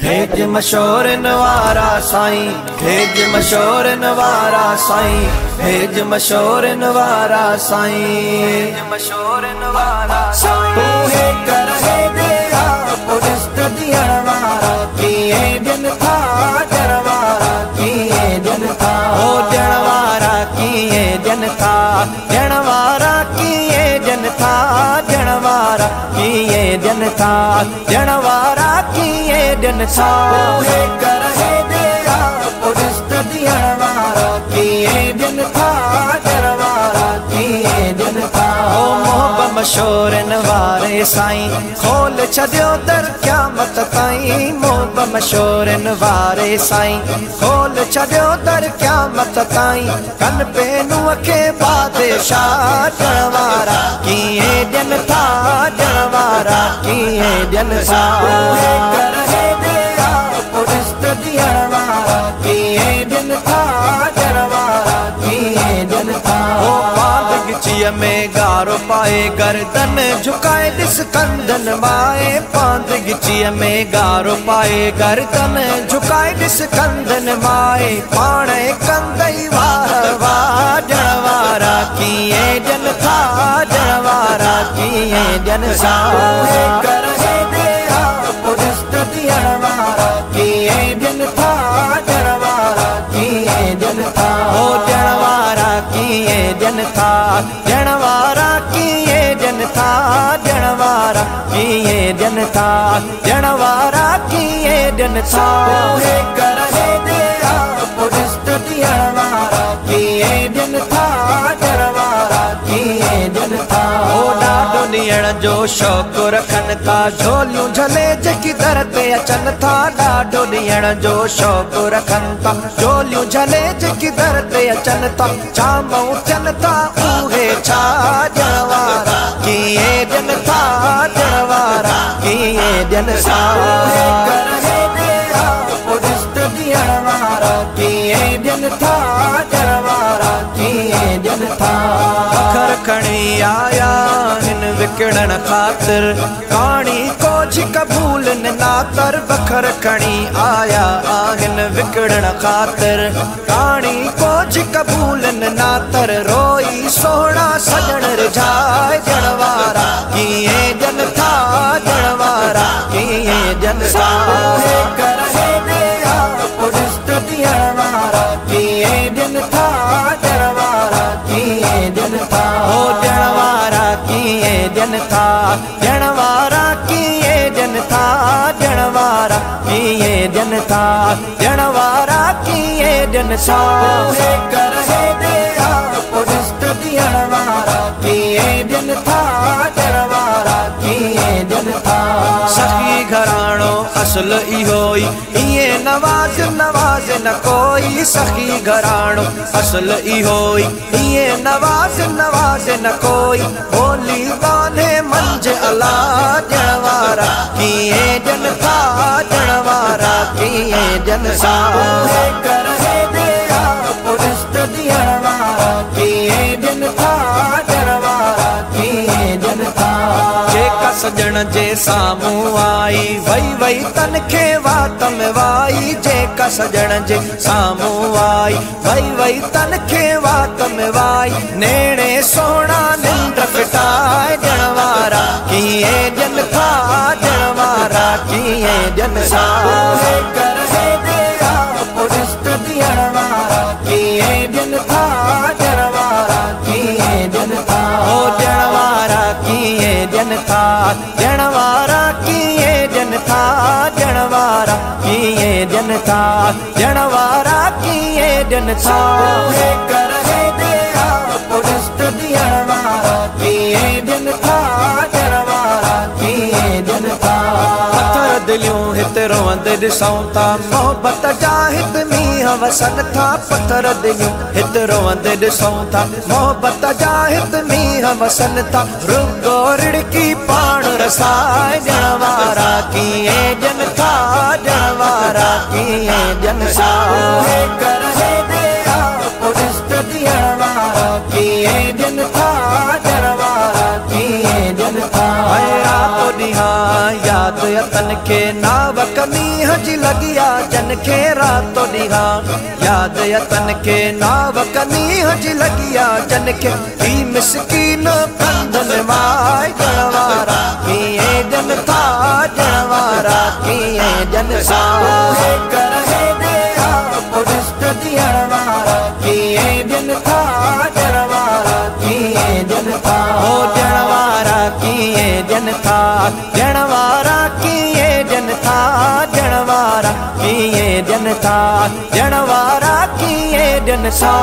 भेज मशोर नवारा साईं, भेज मशोर नवारा साईं, भेज मशोर नवारा साईं, मशोर नवारा साईं। तू है कर है दिया पुलिस दिया वारा किए दिन था जनवारा किए दिन था ओ जनवारा किए दिन था जनवारा किए दिन था जनवारा किए दिन था जनवारा किए दिन था। तू है कर है दिया पुलिस दिया वारा किए दिन था जनवारा किए दिन था ओ मोहब्बत मशोर नवारे साईं खोल छदियो दर क़यामत ताईं। मोहब्बत मशोर नवारे साईं खोल छदियो दर क़यामत ताईं। कन पेनू के बादशाह जनवारा किए दिन था जनवारा किए दिन था कर है दिया पुलिस दिया वारा किए दिन था जनवारा किए दिन था ओ पांदगिचीअ में गारो पाए गर्दन झुकाए दिस कंदन माए। पांदगिचीअ में गारो पाए गर्दन झुकाए दिस कंदन माए। पाणे कंदई वाह वाह जनवारा किए जन था जनवारा किए जन सा कर है दिया पुलिस दिया वारा किए जन था जनवारा किए जन था ओ जनवारा किए जन था जनवारा किए जन था जनवारा किए जन था जनवारा किए जन था कर है दिया पुलिस दिया वारा किए जन था जनवारा किए जन था ओ ॾाढो ॾियण जो शौक़ु रखनि था झोलियूं झले जेकी दर ते अचनि था। ॾाढो ॾियण जो शौक़ु रखनि था झोलियूं झले जेकी दर ते अचनि था। चामऊं थियनि था उहे छा जनवारा किए जन था जनवारा किए जन सा कर है दिया पुलिस दिया वारा किए जन था जनवारा किए जन था। अखर खणी आया हिन विकिणण ख़ातिर कहाणी कोझ कबूल नातर। बखर खणी आया आहिन विकिणण ख़ातिर कहाणी कोझ कबूल नातर। रोई सोहणा सजण रिझाए जनवारा किए जन था जनवारा किए जन सा कर है दिया पुलिस दिया वारा किए जन था जनवारा किए जन था ओ जनवारा किए जन था जनवारा किए जन था जनवारा किए जन था जनवारा किए जन सा कर है दिया पुलिस दिया वारा किए जन था जनवारा किए जन था। सखी घराणो असल इहोई इए नवाज नवाज न कोई। सखी घराणो असल इहोई इए नवाज नवाज न कोई। बोली बाने मंझ अला जनवारा किए जन था जनवारा किए जन सा कर है दिया पुलिस दिया वारा किए जन था जनवारा किए जन था। जेका सजण जे साम्हूं आई वई वई तन खे वात में वाई। जेका सजण जे साम्हूं आई वई वई तन खे वात में वाई। नेणे सोहणा निंड फिटाए जनवारा किए जन था जनवारा किए जन सा कर है दिया पुलिस दिया वारा किए जन था जनवारा किए जन था ओ जनवारा किए जन था जनवारा किए जन था जनवारा किए जन था जनवारा किए जन था कर है दिया पुलिस दिया वारा किए जन था जनवारा किए जन था। पत्थर दिलियूं हिते रोअंदे ॾिसूं था मोहब्बत जा हिते मींहं वसनि था। पत्थर दिलियूं हिते रोअंदे ॾिसूं था मोहब्बत जा हिते मींहं वसनि था। रुगो रिड़की पाण रसाए जनवारा किए जन था जनवारा किए जन सा कर है दिया पुलिस दिया वारा किए जन था जनवारा किए जन था। याद यतन के नाव कमी हजी लगिया जन के रातो दिहा याद यतन के नाव कमी हजी लगिया जन के ही मिसकीन बंधन वाय जनवारा किए जन था जनवारा किए जन सा कर है दे पुरस्त दियणवारा किए जन था जनवारा किए जन था हो जनवारा किए जन था जनवारा किए जन था जनवारा किए जन था जनवारा किए जन सा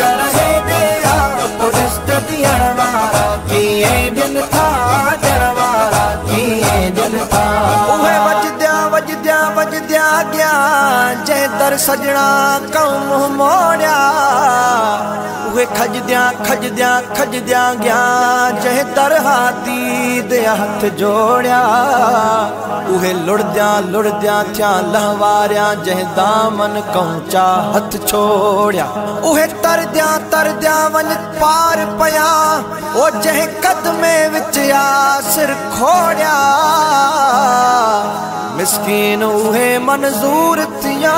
कर है दे पुरस्त दियणवारा किए जन था जनवारा किए जन था उहे वजद्या वजद्या गया जै दर सजना कौम मोड़िया उहे खजद्या गया जै दर हाथी दे हथ जोड़िया उहे लुड़द्या थिया लहवारिया जै दामन कौचा हथ छोड़िया उहे तरद्या वन पार पया ओ जै कदमे विच आ सिर खोड़िया मिस्कीन उहे मंजूर थिया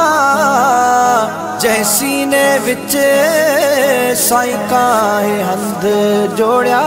जै सीने विच साईं काए हंध जोड़िया।